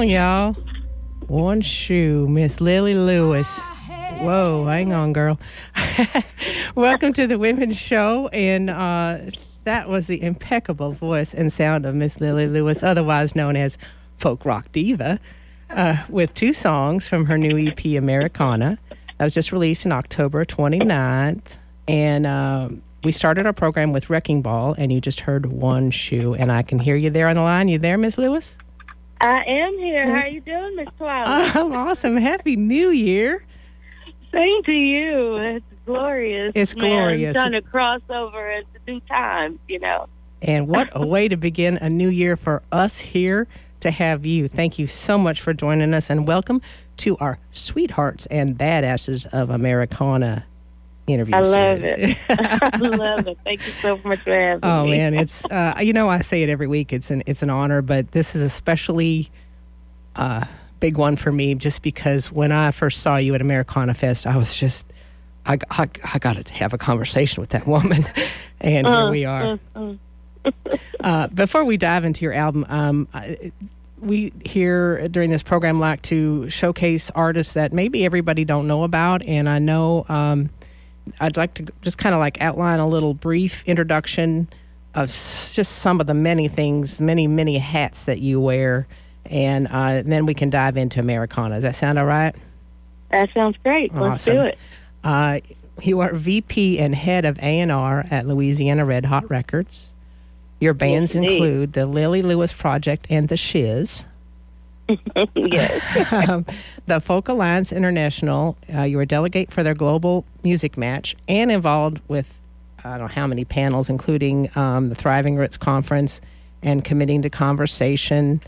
Y'all. One shoe, Miss Lilli Lewis. Whoa, hang on, girl. Welcome to the Women's Show, and that was the impeccable voice and sound of Miss Lilli Lewis, otherwise known as Folk Rock Diva, with two songs from her new EP, Americana. That was just released in October 29th, and we started our program with Wrecking Ball, and you just heard One Shoe, and I can hear you there on the line. You there, Miss Lewis? I am here. How are you doing, Miss Twilight? I'm awesome. Happy New Year. Same to you. It's glorious. It's glorious. Trying to cross over at the new times, And what a way to begin a new year for us here to have you. Thank you so much for joining us, and welcome to our Sweethearts and Badasses of Americana interview. I love it. I love it. Thank you so much for having me. Oh, man, it's I say it every week. It's an honor, but this is especially big one for me, just because when I first saw you at Americana Fest, I was just I got to have a conversation with that woman, and here we are. Before we dive into your album, we here during this program like to showcase artists that maybe everybody don't know about, and I know. I'd like to just kind of like outline a little brief introduction of just some of the many things, many hats that you wear, and then we can dive into Americana. Does that sound all right? That sounds great. Awesome. Let's do it. You are VP and head of A&R at Louisiana Red Hot Records. Your bands include the Lilli Lewis Project and the Shiz. Yes. The Folk Alliance International, you were delegate for their global music match and involved with I don't know how many panels, including the Thriving Roots Conference and Committing to Conversation.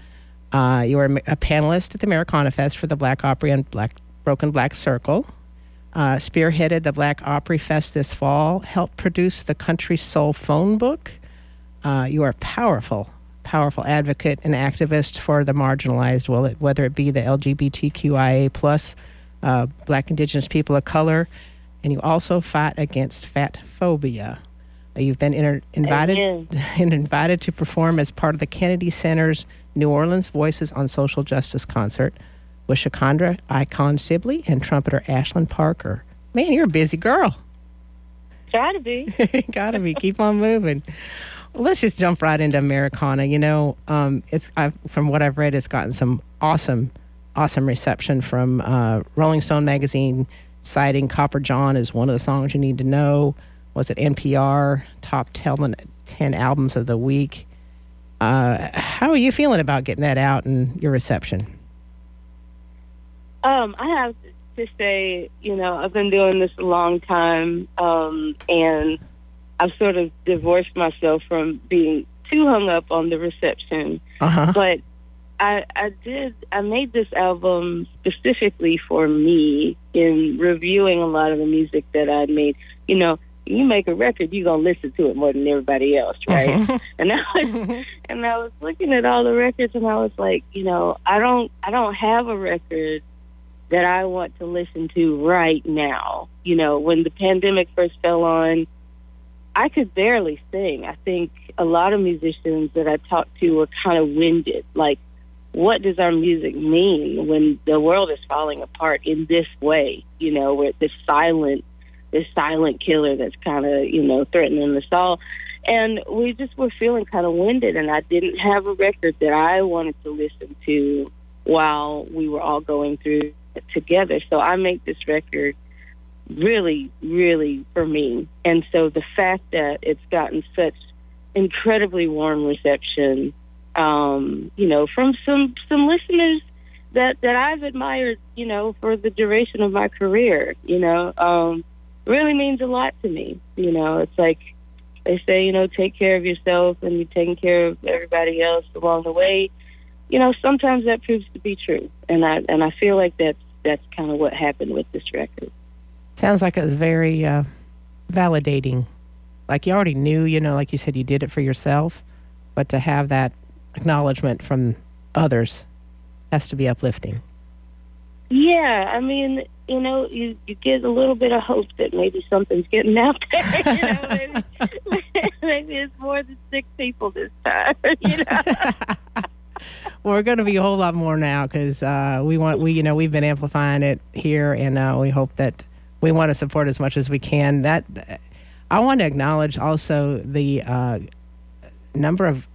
You were a panelist at the Americana Fest for the Black Opry and Broken Black Circle. Spearheaded the Black Opry Fest this fall. Helped produce the Country Soul Phone Book. You are powerful advocate and activist for the marginalized, whether it be the LGBTQIA plus, Black, Indigenous people of color, and you also fight against fat phobia. You've been invited to perform as part of the Kennedy Center's New Orleans Voices on Social Justice concert with Shakondra Icon Sibley and trumpeter Ashlyn Parker. Man, you're a busy girl. Try to be. Gotta be. Keep on moving. Let's just jump right into Americana. From what I've read, it's gotten some awesome reception from Rolling Stone magazine, citing Copper John as one of the songs you need to know. Was it NPR top 10 albums of the week? How are you feeling about getting that out and your reception? I have to say, I've been doing this a long time, and I've sort of divorced myself from being too hung up on the reception. But I made this album specifically for me in reviewing a lot of the music that I'd made. You make a record, you're going to listen to it more than everybody else, right? And I was looking at all the records, and I was like, I don't have a record that I want to listen to right now. When the pandemic first fell on, I could barely sing. I think a lot of musicians that I talked to were kind of winded. Like, what does our music mean when the world is falling apart in this way? With this silent killer that's kind of, threatening us all. And we just were feeling kind of winded, and I didn't have a record that I wanted to listen to while we were all going through it together. So I made this record really, really for me. And so the fact that it's gotten such incredibly warm reception, from some listeners that I've admired, for the duration of my career, really means a lot to me. It's like they say, take care of yourself and you're taking care of everybody else along the way. Sometimes that proves to be true. And I feel like that's kind of what happened with this record. Sounds like it was very validating. Like you already knew, like you said, you did it for yourself, but to have that acknowledgement from others has to be uplifting. Yeah, I mean, you get a little bit of hope that maybe something's getting out there. Maybe it's more than 6 people this time. Well, we're going to be a whole lot more now because we've been amplifying it here, and we hope that we want to support as much as we can. That I want to acknowledge also the number of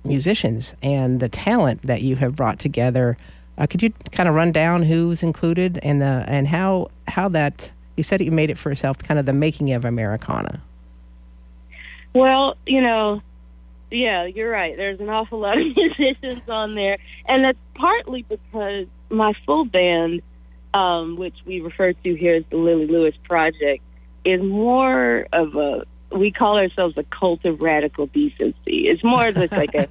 musicians and the talent that you have brought together. Could you kind of run down who's included and how that you said you made it for yourself, kind of the making of Americana? Well, yeah, you're right. There's an awful lot of musicians on there, and that's partly because my full band, which we refer to here as the Lilli Lewis Project, is more of we call ourselves a cult of radical decency. It's more just like a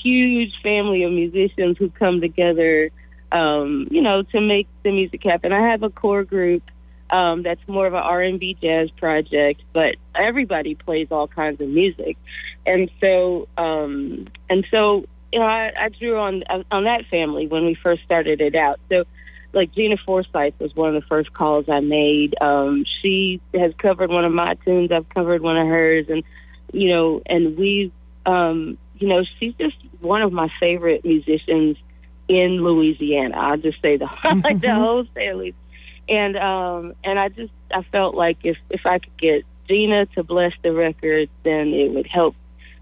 huge family of musicians who come together, to make the music happen. I have a core group that's more of an R&B jazz project, but everybody plays all kinds of music. And so, I drew on that family when we first started it out. So, like Gina Forsyth was one of the first calls I made. She has covered one of my tunes. I've covered one of hers, and we've, she's just one of my favorite musicians in Louisiana. I'll just say the whole family. And I felt like if I could get Gina to bless the record, then it would help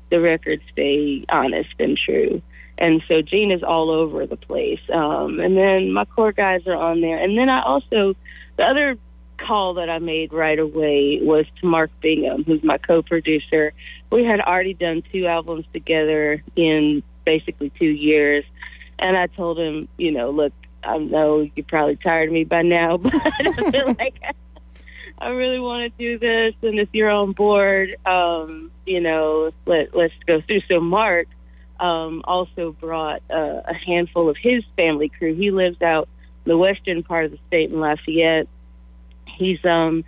the record stay honest and true. And so Gina's all over the place. And then my core guys are on there. And then the other call that I made right away was to Mark Bingham, who's my co-producer. We had already done 2 albums together in basically 2 years. And I told him, look, I know you're probably tired of me by now, but I feel like I really want to do this. And if you're on board, let's go through. So Mark also brought a handful of his family crew. He lives out the western part of the state in Lafayette. He's really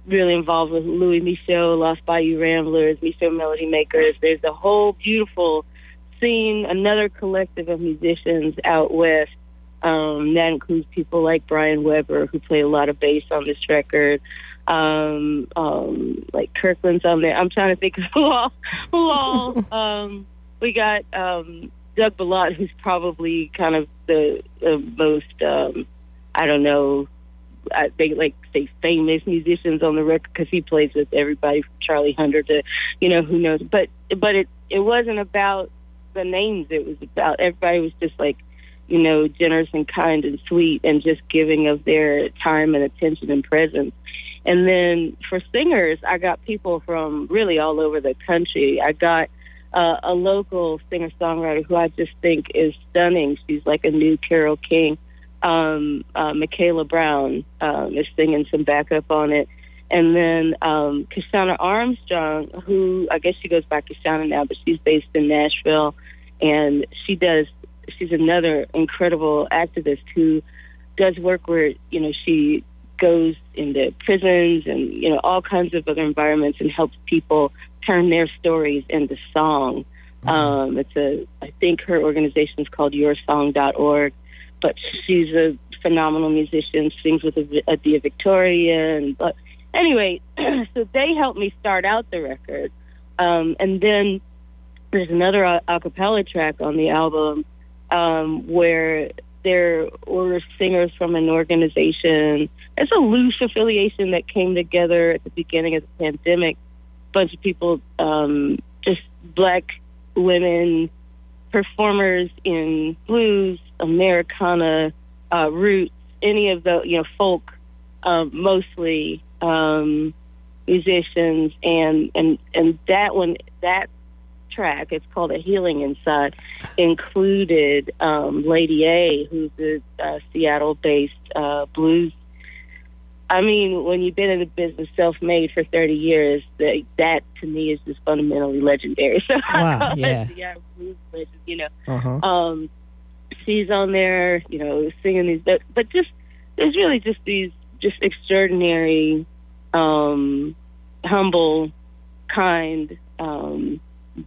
involved with Louis Michaud, Lost Bayou Ramblers, Michaud Melody Makers. There's a whole beautiful scene, another collective of musicians out west. That includes people like Brian Weber, who play a lot of bass on this record. Like Kirkland's on there. I'm trying to think of who all. We got Doug Ballot, who's probably kind of the most, they like say famous musicians on the record because he plays with everybody from Charlie Hunter to, who knows. But it wasn't about the names. It was about everybody was just like, generous and kind and sweet and just giving of their time and attention and presence. And then for singers, I got people from really all over the country. I got a local singer-songwriter who I just think is stunning. She's like a new Carole King. Michaela Brown is singing some backup on it. And then Kashana Armstrong, who I guess she goes by Kashana now, but she's based in Nashville. And she's another incredible activist who does work where, she goes into prisons and, all kinds of other environments and helps people turn their stories into song. I think her organization is called yoursong.org, but she's a phenomenal musician, sings with Adia Victoria. But anyway, so they helped me start out the record. And then there's another a cappella track on the album where there were singers from an organization. It's a loose affiliation that came together at the beginning of the pandemic. A bunch of people, just Black women performers in blues, Americana, roots, any of the, folk, mostly musicians, and that track, it's called A Healing Inside, included Lady A, who's a Seattle-based blues. I mean, when you've been in the business self-made for 30 years, that to me is just fundamentally legendary. So wow, yeah. Seattle blues legend, she's on there, singing these, but just there's really just these just extraordinary, humble, kind,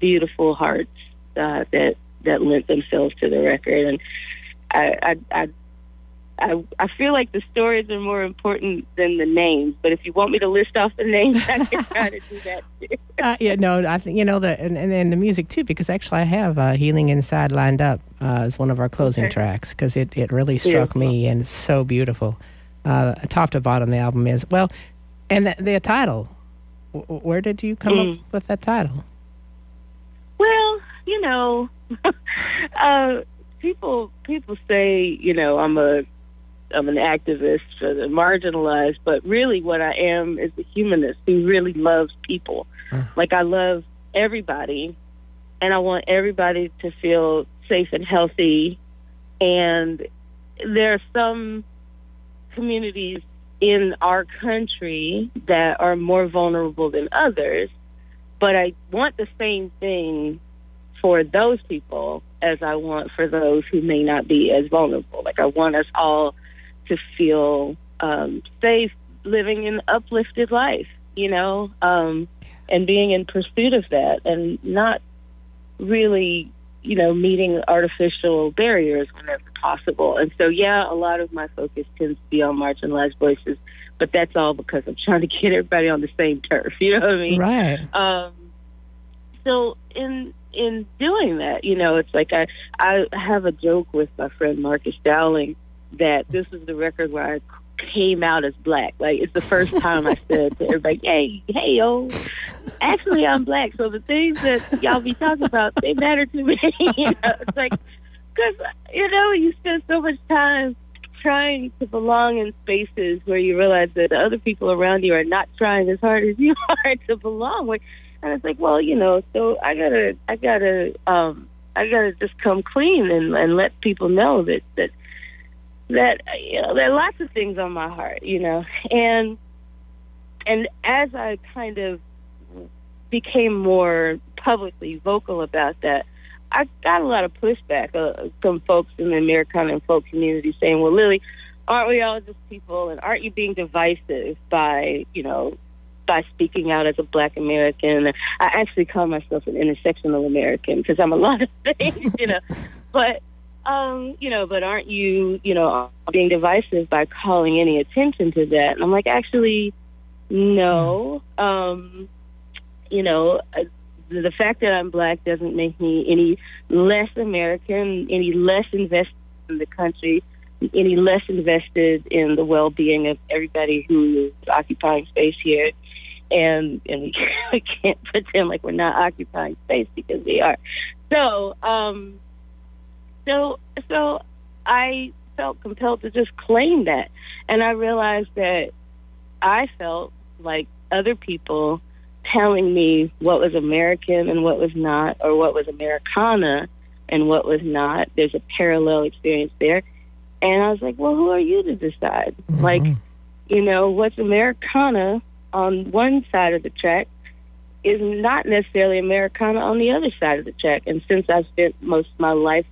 beautiful hearts that lent themselves to the record. And I I feel like the stories are more important than the names. But if you want me to list off the names, I can try to do that too. Yeah, no, I think and the music too, because actually I have "Healing Inside" lined up as one of our closing tracks because it really struck me, and it's so beautiful, top to bottom. The album is well, and the title. Where did you come up with that title? Well, people say I'm an activist for the marginalized, but really what I am is a humanist who really loves people. Like, I love everybody, and I want everybody to feel safe and healthy. And there are some communities in our country that are more vulnerable than others, but I want the same thing for those people as I want for those who may not be as vulnerable. Like, I want us all to feel safe, living an uplifted life, and being in pursuit of that, and not really, meeting artificial barriers whenever possible. And so, a lot of my focus tends to be on marginalized voices, but that's all because I'm trying to get everybody on the same turf. You know what I mean? Right. So in doing that, it's like I have a joke with my friend Marcus Dowling that this is the record where I came out as black. Like, it's the first time I said to everybody, hey, yo, actually I'm black. So the things that y'all be talking about, they matter to me. It's like, because, you spend so much time trying to belong in spaces where you realize that the other people around you are not trying as hard as you are to belong. And it's like, well, so I gotta just come clean and let people know that there are lots of things on my heart, and as I kind of became more publicly vocal about that, I got a lot of pushback from folks in the Americana and folk community saying, well, Lilli, aren't we all just people, and aren't you being divisive by speaking out as a Black American? I actually call myself an intersectional American because I'm a lot of things, but but aren't you, being divisive by calling any attention to that? And I'm like, actually, no. The fact that I'm Black doesn't make me any less American, any less invested in the country, any less invested in the well-being of everybody who is occupying space here. And we can't pretend like we're not occupying space, because we are. So I felt compelled to just claim that. And I realized that I felt like other people telling me what was American and what was not, or what was Americana and what was not. There's a parallel experience there. And I was like, well, who are you to decide? Mm-hmm. Like, what's Americana on one side of the track is not necessarily Americana on the other side of the track. And since I've spent most of my life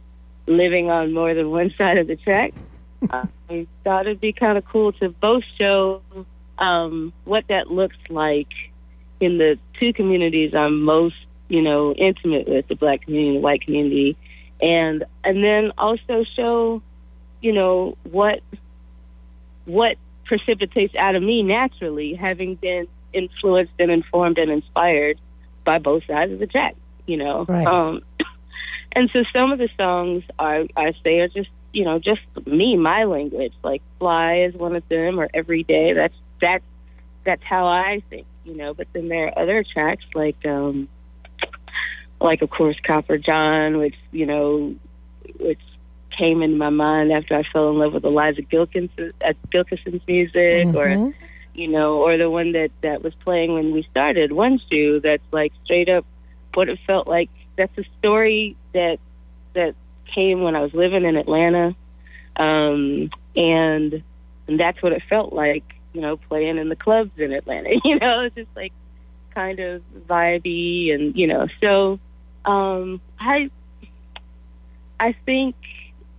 living on more than one side of the track, I thought it'd be kind of cool to both show what that looks like in the two communities I'm most, intimate with, the Black community and the white community, and then also show, what precipitates out of me naturally, having been influenced and informed and inspired by both sides of the track, Right. And so some of the songs I say are just, just me, my language. Like Fly is one of them, or Every Day. That's how I think, But then there are other tracks like of course Copper John, which came into my mind after I fell in love with Eliza Gilkison's music, mm-hmm. or the one that was playing when we started, One Shoe, that's like straight up what it felt like. That's a story that came when I was living in Atlanta, and that's what it felt like, playing in the clubs in Atlanta. It's just like kind of vibey, and so I think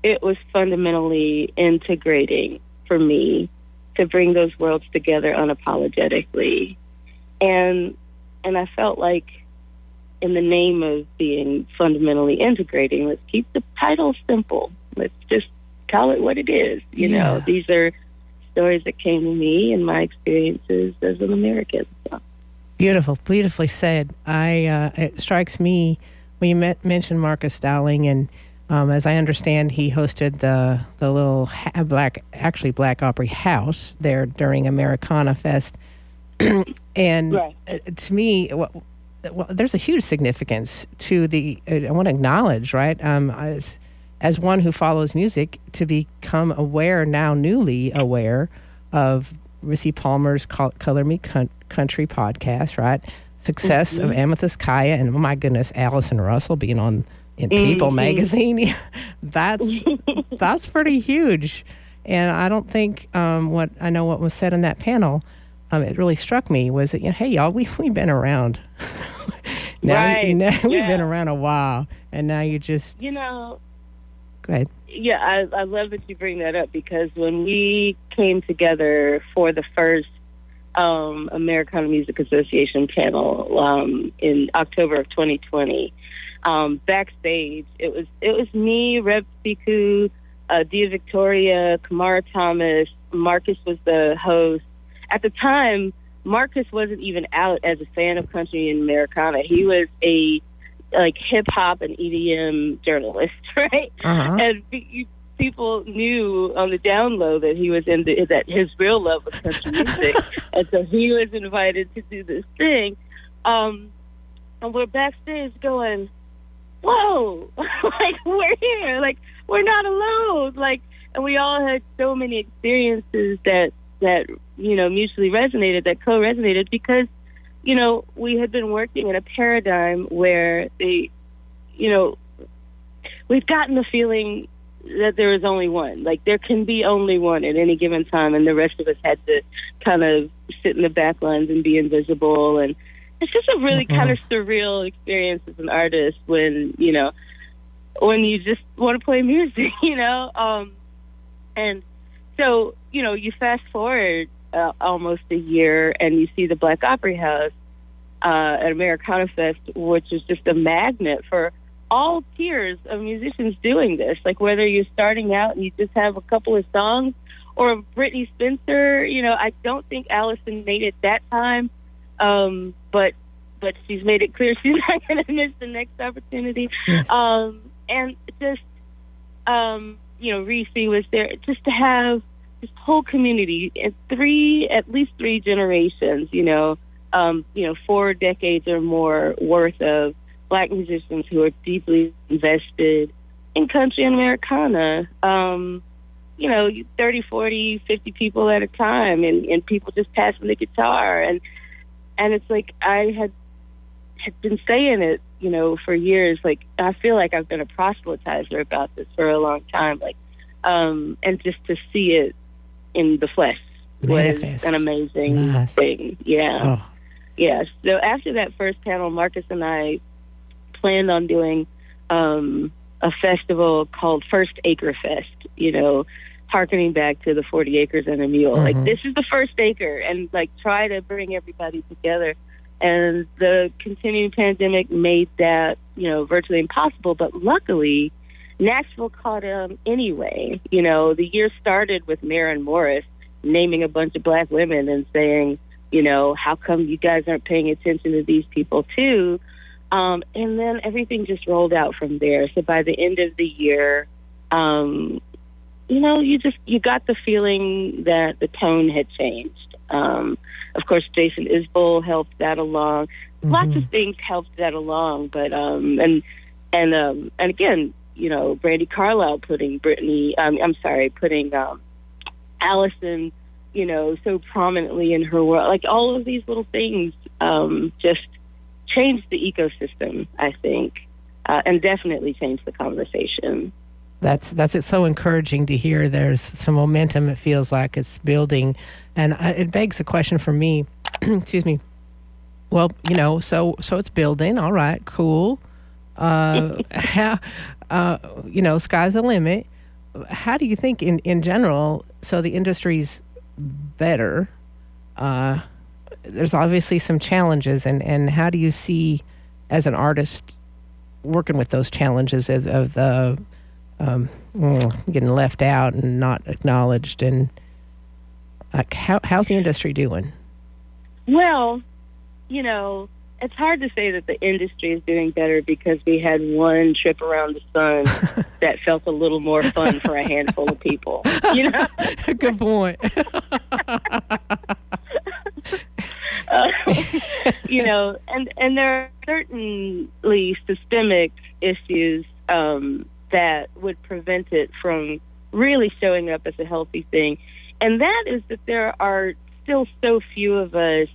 it was fundamentally integrating for me to bring those worlds together unapologetically, and I felt like, in the name of being fundamentally integrating, let's keep the title simple. Let's just call it what it is. You know, these are stories that came to me and my experiences as an American. So. Beautifully said. It strikes me when you mentioned Marcus Dowling, and as I understand, he hosted the little Black Opry house there during Americana Fest. And right. To me, there's a huge significance to the. I want to acknowledge, right, as one who follows music, to become newly aware of Rissy Palmer's Color Me Country podcast, right? Success of Amethyst Kaya, and oh my goodness, Allison Russell being in People magazine. That's pretty huge. And I don't think what was said in that panel, it really struck me was that, hey y'all, we've been around. We've been around a while, and now you just go ahead. Yeah, I love that you bring that up, because when we came together for the first Americana Music Association panel in October of 2020, backstage it was me, Reb Siku, Dia Victoria, Kamara Thomas. Marcus was the host. At the time, Marcus wasn't even out as a fan of country and Americana. He was a hip hop and EDM journalist, right? Uh-huh. And people knew on the down low that he was that his real love was country music, and so he was invited to do this thing. And we're backstage going, "Whoa! We're here! We're not alone!" And we all had so many experiences that mutually resonated, that co-resonated, because we had been working in a paradigm where we've gotten the feeling that there is only one. There can be only one at any given time, and the rest of us had to kind of sit in the back lines and be invisible. And it's just a really kind of surreal experience as an artist when you just want to play music, And so, you fast forward almost a year, and you see the Black Opry House at Americana Fest, which is just a magnet for all tiers of musicians doing this. Whether you're starting out and you just have a couple of songs, or Brittany Spencer, I don't think Allison made it that time, but she's made it clear she's not going to miss the next opportunity. Yes. And just, Reese was there, just to have this whole community, at least three generations, 4 decades or more worth of Black musicians who are deeply invested in country and Americana. 30, 40, 50 people at a time, and people just passing the guitar. And it's I had been saying it, for years. I feel like I've been a proselytizer about this for a long time. And just to see it in the flesh was an amazing thing. Yeah. Oh. Yeah. So after that first panel, Marcus and I planned on doing a festival called First Acre Fest, harkening back to the 40 acres and a mule. This is the first acre, and try to bring everybody together. And the continuing pandemic made that, virtually impossible. But luckily, Nashville caught on anyway. The year started with Maren Morris naming a bunch of Black women and saying, how come you guys aren't paying attention to these people too? And then everything just rolled out from there. So by the end of the year, you got the feeling that the tone had changed. Of course, Jason Isbell helped that along. Lots of things helped that along, but and again, Brandi Carlile putting Allison, so prominently in her world. All of these little things just changed the ecosystem, I think, and definitely changed the conversation. It's so encouraging to hear. There's some momentum. It feels like it's building, and it begs a question for me. Excuse me. Well, so it's building. All right, cool. Sky's the limit. How do you think, in general? So the industry's better. There's obviously some challenges, and how do you see, as an artist, working with those challenges of the getting left out and not acknowledged. And how's the industry doing? Well, it's hard to say that the industry is doing better because we had one trip around the sun that felt a little more fun for a handful of people. Good point. And there are certainly systemic issues that would prevent it from really showing up as a healthy thing. And that is that there are still so few of us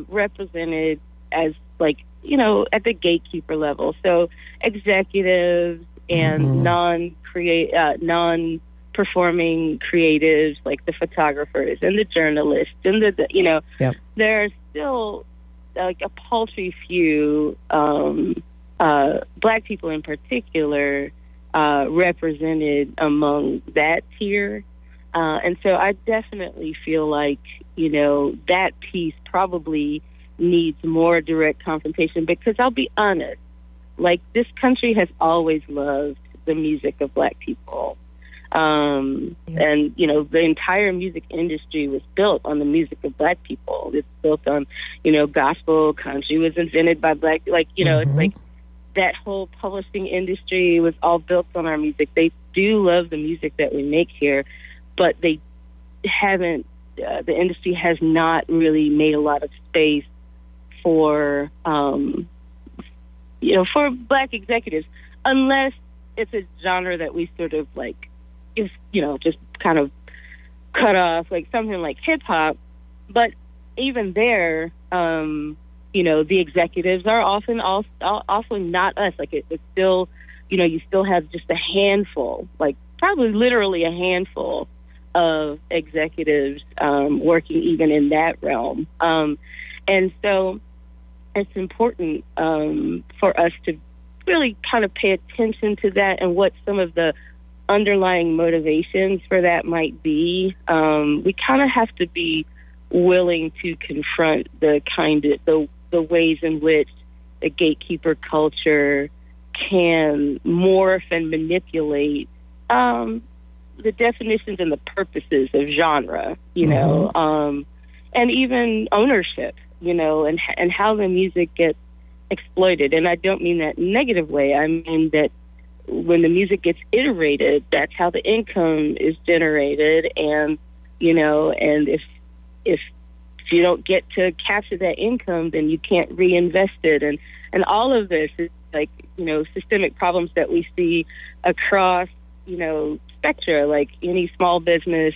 represented as, at the gatekeeper level. So executives and non-performing creatives like the photographers and the journalists and there are still like a paltry few Black people in particular represented among that tier. And so I definitely feel like, that piece probably needs more direct confrontation because I'll be honest, this country has always loved the music of Black people. And, the entire music industry was built on the music of Black people. It's built on, gospel. Country was invented by Black, it's like that whole publishing industry was all built on our music. They do love the music that we make here, but they haven't, the industry has not really made a lot of space for, for Black executives, unless it's a genre that we sort of just kind of cut off, like something like hip hop. But even there, the executives are often also not us. It's still, you still have just a handful, probably literally a handful of executives working even in that realm. And so it's important for us to really kind of pay attention to that and what some of the underlying motivations for that might be. We kind of have to be willing to confront the ways in which the gatekeeper culture can morph and manipulate the definitions and the purposes of genre, and even ownership, and how the music gets exploited. And I don't mean that in a negative way. I mean that when the music gets iterated, that's how the income is generated. And, and if you don't get to capture that income, then you can't reinvest it. And all of this is systemic problems that we see across, spectra, like any small business.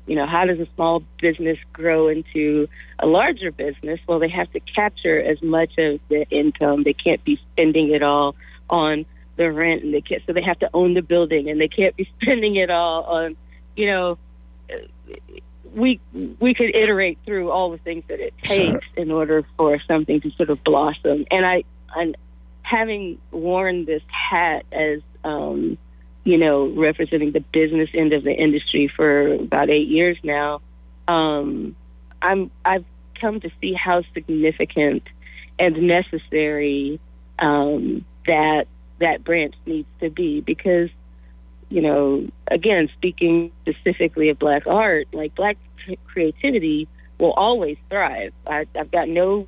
How does a small business grow into a larger business? Well, they have to capture as much of the income. They can't be spending it all on the rent, and so they have to own the building, and they can't be spending it all on, we could iterate through all the things that it takes in order for something to sort of blossom. And having worn this hat as, representing the business end of the industry for about 8 years now, I've come to see how significant and necessary that branch needs to be, because, again, speaking specifically of Black art, Black creativity will always thrive. I've got no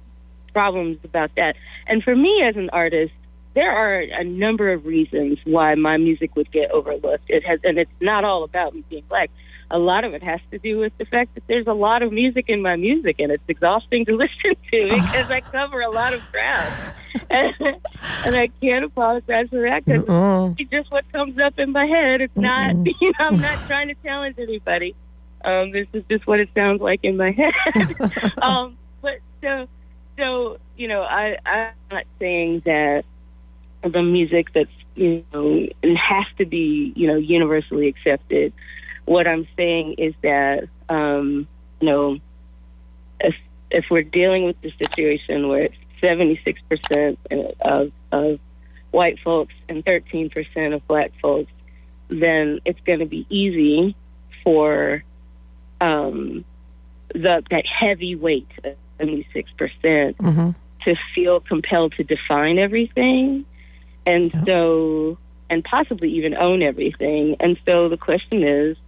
problems about that. And for me as an artist, there are a number of reasons why my music would get overlooked. And it's not all about me being Black. A lot of it has to do with the fact that there's a lot of music in my music, and it's exhausting to listen to because I cover a lot of ground. And I can't apologize for that because it's just what comes up in my head. It's not, I'm not trying to challenge anybody. This is just what it sounds like in my head. But I'm not saying that the music that's, has to be, universally accepted. What I'm saying is that, if we're dealing with the situation where it's 76% of white folks and 13% of Black folks, then it's going to be easy for that heavy weight of 76% to feel compelled to define everything. And so and possibly even own everything. And so the question is,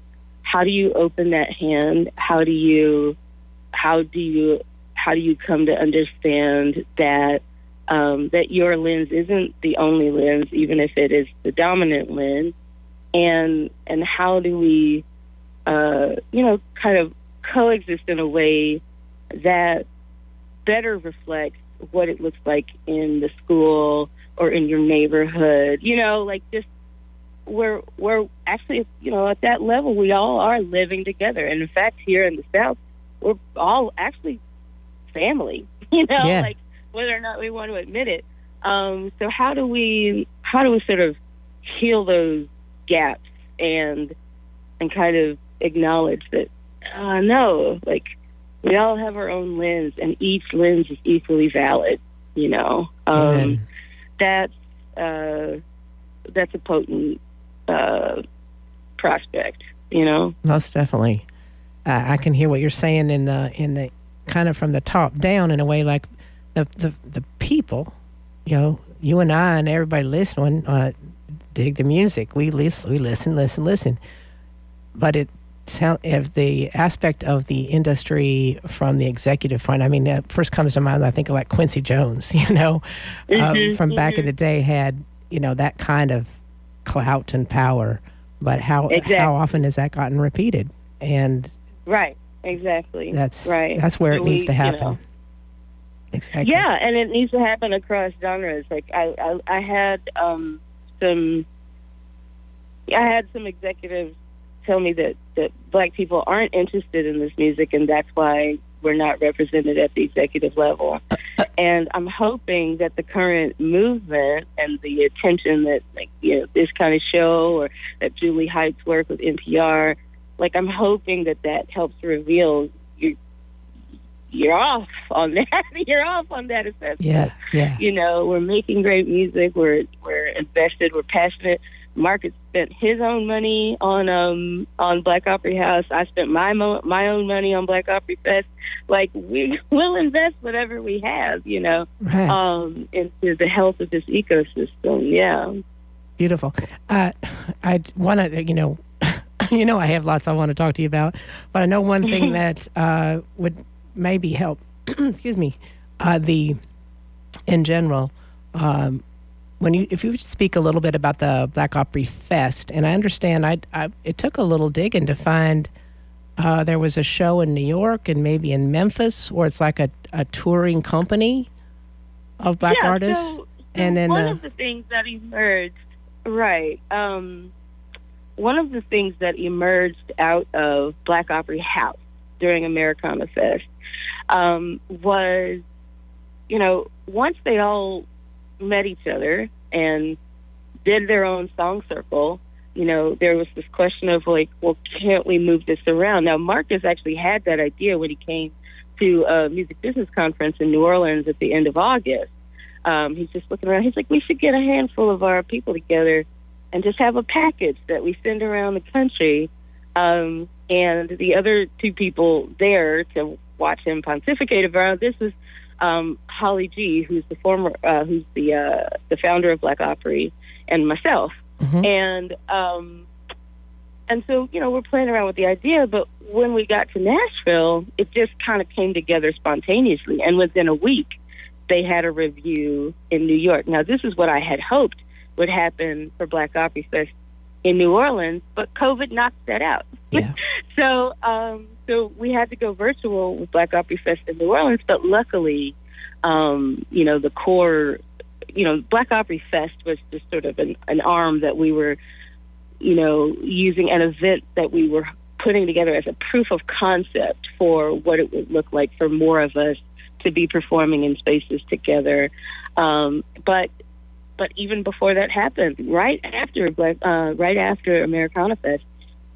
how do you open that hand? How do you come to understand that that your lens isn't the only lens, even if it is the dominant lens? And how do we, kind of coexist in a way that better reflects what it looks like in the school or in your neighborhood? Just we're actually, at that level, we all are living together. And in fact, here in the South, we're all actually family, whether or not we want to admit it. So how do we sort of heal those gaps and kind of acknowledge that, no, like, we all have our own lens, and each lens is equally valid. That's a potent prospect. Most definitely. I can hear what you're saying in the kind of from the top down, in a way, like the people, you and I and everybody listening dig the music. We listen. But if the aspect of the industry from the executive front, I mean, that first comes to mind, I think, like Quincy Jones, from back in the day, had, that kind of clout and power. But how often has that gotten repeated? And right, exactly. That's right. That's where it needs to happen. Exactly. Yeah, and it needs to happen across genres. Like I had some executives tell me that Black people aren't interested in this music, and that's why we're not represented at the executive level. And I'm hoping that the current movement and the attention that, this kind of show, or that Julie Hyde's work with NPR, I'm hoping that helps reveal you're off on that. You're off on that assessment. Yeah. We're making great music. We're invested. We're passionate. Mark has spent his own money on Black Opry House. I spent my own money on Black Opry Fest. We will invest whatever we have, right, into the health of this ecosystem. Yeah. Beautiful. I want to, I have lots I want to talk to you about, but I know one thing that would maybe help. Excuse me. In general. If you would speak a little bit about the Black Opry Fest, and I understand it took a little digging to find there was a show in New York and maybe in Memphis where it's like a touring company of Black artists. So and then one of the things that emerged, right? One of the things that emerged out of Black Opry House during Americana Fest was, once they all met each other and did their own song circle, there was this question of can't we move this around? Now, Marcus actually had that idea when he came to a music business conference in New Orleans at the end of August. He's just looking around. He's like, we should get a handful of our people together and just have a package that we send around the country. And the other two people there to watch him pontificate around this was Holly G, who's the founder of Black Opry, and myself. Mm-hmm. And so, we're playing around with the idea, but when we got to Nashville, it just kind of came together spontaneously. And within a week, they had a review in New York. Now, this is what I had hoped would happen for Black Opry Fest in New Orleans, but COVID knocked that out. Yeah. So we had to go virtual with Black Opry Fest in New Orleans, but luckily, the core, Black Opry Fest was just sort of an arm that we were, using, an event that we were putting together as a proof of concept for what it would look like for more of us to be performing in spaces together. But even before that happened, right after Americana Fest,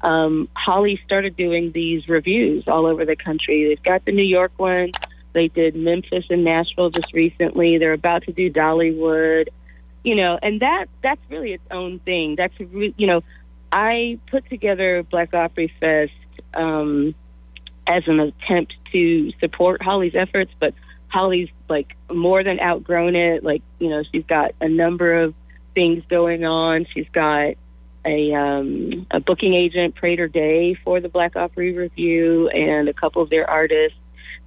Holly started doing these reviews all over the country. They've got the New York one. They did Memphis and Nashville just recently. They're about to do Dollywood, and that's really its own thing. That's, I put together Black Opry Fest as an attempt to support Holly's efforts, but Holly's more than outgrown it. She's got a number of things going on. She's got a booking agent, Prater Day, for the Black Opry Review, and a couple of their artists.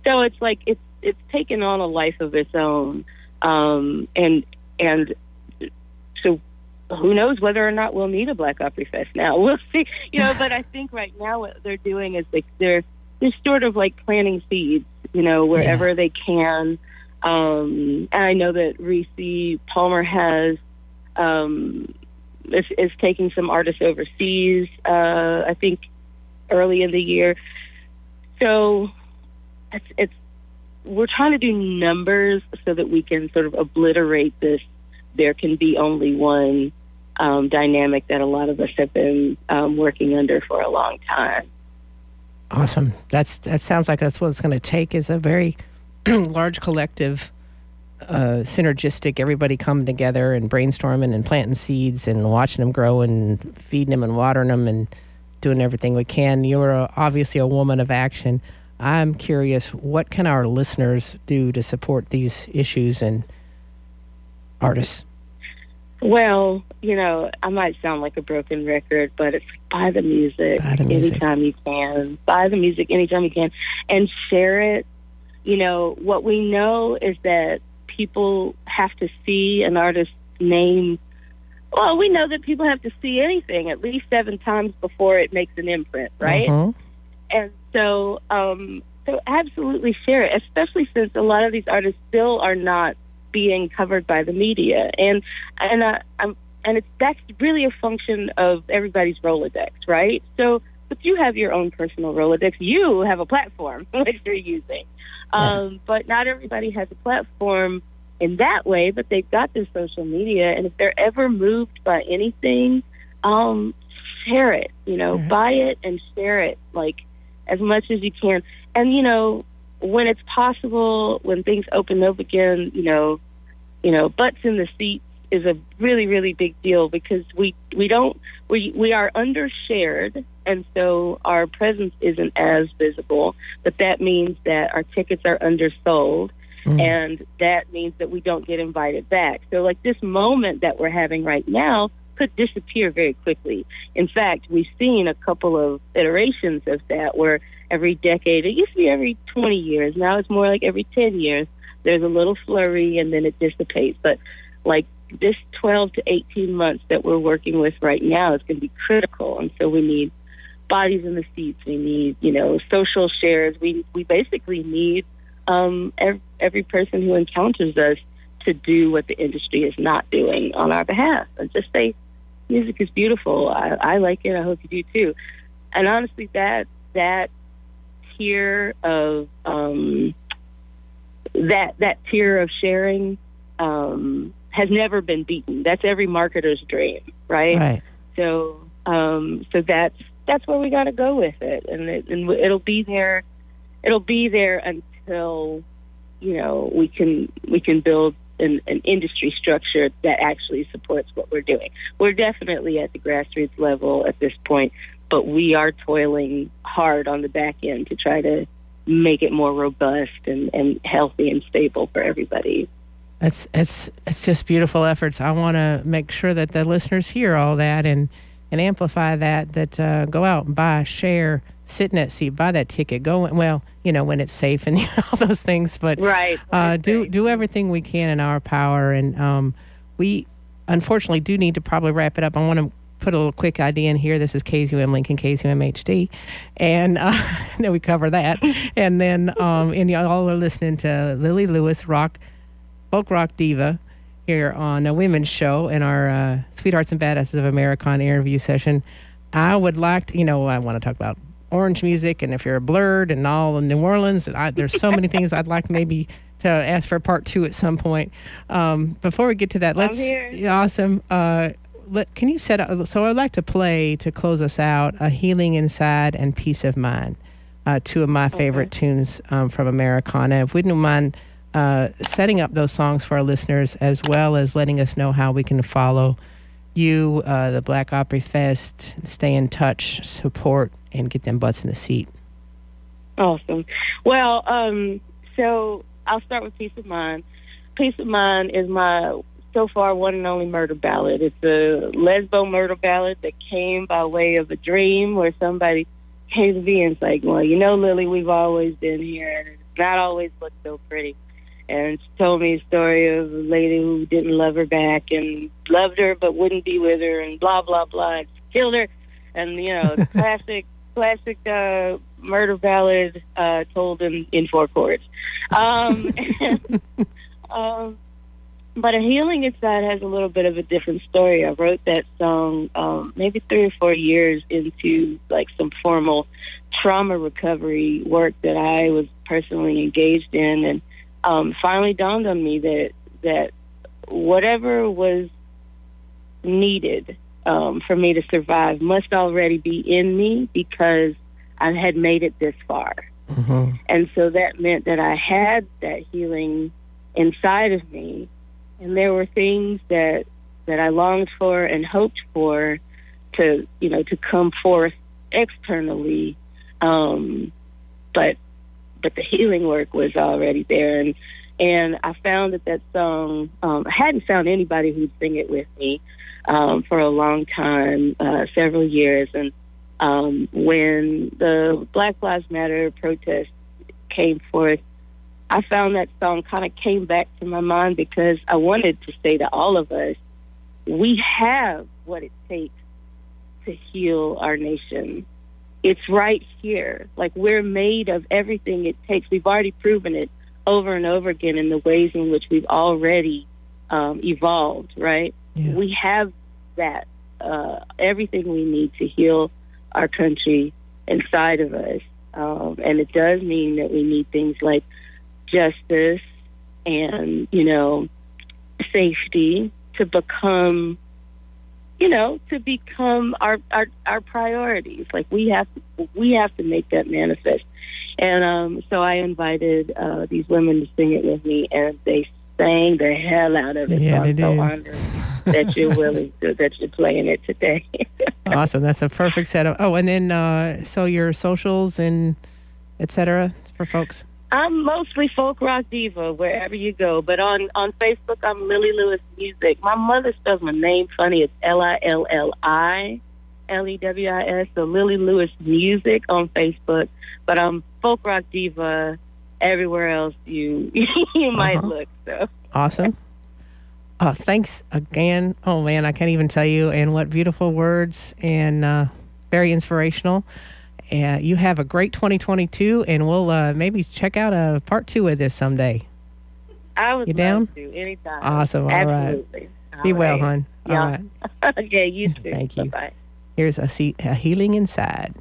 So it's like it's taken on a life of its own, and so who knows whether or not we'll need a Black Opry Fest now. We'll see, But I think right now what they're doing is they're sort of like planting seeds, wherever they can. And I know that Reese Palmer has is taking some artists overseas, I think early in the year. So we're trying to do numbers so that we can sort of obliterate this there can be only one dynamic that a lot of us have been working under for a long time. Awesome. That sounds like that's what it's going to take, is a very large collective, synergistic, everybody coming together and brainstorming and planting seeds and watching them grow and feeding them and watering them and doing everything we can. You're obviously a woman of action. I'm curious, what can our listeners do to support these issues and artists? Well, I might sound like a broken record, but it's buy the music anytime you can. Buy the music anytime you can and share it. What we know is that people have to see an artist's name. Well, we know that people have to see anything at least 7 times before it makes an imprint, right? Mm-hmm. And so absolutely share it, especially since a lot of these artists still are not being covered by the media, and that's really a function of everybody's Rolodex, right? So, if you have your own personal Rolodex, you have a platform which you're using, but not everybody has a platform in that way. But they've got their social media, and if they're ever moved by anything, share it. Buy it and share it, like as much as you can, and when it's possible, when things open up again, butts in the seats is a really, really big deal, because we are undershared, and so our presence isn't as visible. But that means that our tickets are undersold, and that means that we don't get invited back. So, like, this moment that we're having right now could disappear very quickly. In fact, we've seen a couple of iterations of that where every decade, it used to be every 20 years, now it's more like every 10 years, there's a little flurry and then it dissipates. But like this 12 to 18 months that we're working with right now is going to be critical. And so we need bodies in the seats. We need, social shares. We basically need every person who encounters us to do what the industry is not doing on our behalf, and just say, music is beautiful. I like it. I hope you do too. And honestly, that tier of that tier of sharing has never been beaten. That's every marketer's dream, right? Right. So that's where we got to go with it, and it'll be there. It'll be there until we can build an industry structure that actually supports what we're doing. We're definitely at the grassroots level at this point, but we are toiling hard on the back end to try to make it more robust and healthy and stable for everybody. It's just beautiful efforts. I want to make sure that the listeners hear all that and amplify that go out and buy, share, sit in that seat, buy that ticket, go, when it's safe and all those things. But right. Do everything we can in our power. And we unfortunately do need to probably wrap it up. I want to put a little quick idea in here. This is KZUM Lincoln, KZUM HD. And then we cover that. And then and y'all are listening to Lilli Lewis, folk rock diva, here on a women's show in our Sweethearts and Badasses of Americana interview session. I would like to, I want to talk about orange music, and if you're a Blurred and all in New Orleans, there's so many things I'd like maybe to ask for part 2 at some point. Before we get to that, let's... Awesome. Can you set up... So I'd like to play, to close us out, A Healing Inside and Peace of Mind, 2 of my favorite tunes from Americana. If we don't mind setting up those songs for our listeners, as well as letting us know how we can follow you, the Black Opry Fest, stay in touch, support, and get them butts in the seat. Awesome. Well, so I'll start with Peace of Mind. Peace of Mind is my so far one and only murder ballad. It's a lesbo murder ballad that came by way of a dream where somebody came to me and it's like, well, Lilli, we've always been here, and it's not always looked so pretty. And she told me a story of a lady who didn't love her back and loved her but wouldn't be with her and blah, blah, blah. And she killed her. And, the classic murder ballad told in four chords. But A Healing Inside has a little bit of a different story. I wrote that song maybe 3 or 4 years into like some formal trauma recovery work that I was personally engaged in, and finally dawned on me that whatever was needed for me to survive must already be in me because I had made it this far. Mm-hmm. And so that meant that I had that healing inside of me. And there were things that I longed for and hoped for to come forth externally. But the healing work was already there. And I found that song, I hadn't found anybody who'd sing it with me for a long time, several years. And when the Black Lives Matter protest came forth, I found that song kind of came back to my mind because I wanted to say to all of us, we have what it takes to heal our nation. It's right here. Like, we're made of everything it takes. We've already proven it over and over again in the ways in which we've already evolved, right? Yeah. We have that, everything we need to heal our country inside of us. And it does mean that we need things like justice and, safety to become our priorities. Like, we have to make that manifest. And so I invited these women to sing it with me, and they sang the hell out of it. Yeah, so I'm so honored that you're playing it today. Awesome. That's a perfect setup. Oh, and then so your socials and et cetera for folks. I'm mostly folk rock diva wherever you go, but on Facebook I'm Lilli Lewis Music. My mother spells my name funny. It's Lilli Lewis, so Lilli Lewis Music on Facebook. But I'm folk rock diva everywhere else you might look. So awesome. Thanks again. Oh man, I can't even tell you. And what beautiful words, and very inspirational. You have a great 2022, and we'll maybe check out a part 2 of this someday. I would you down? love to, anytime. Awesome. All Absolutely. Right. Be well, hon. Yeah. All right. Okay, you too. Thank you. Bye-bye. Here's a healing inside.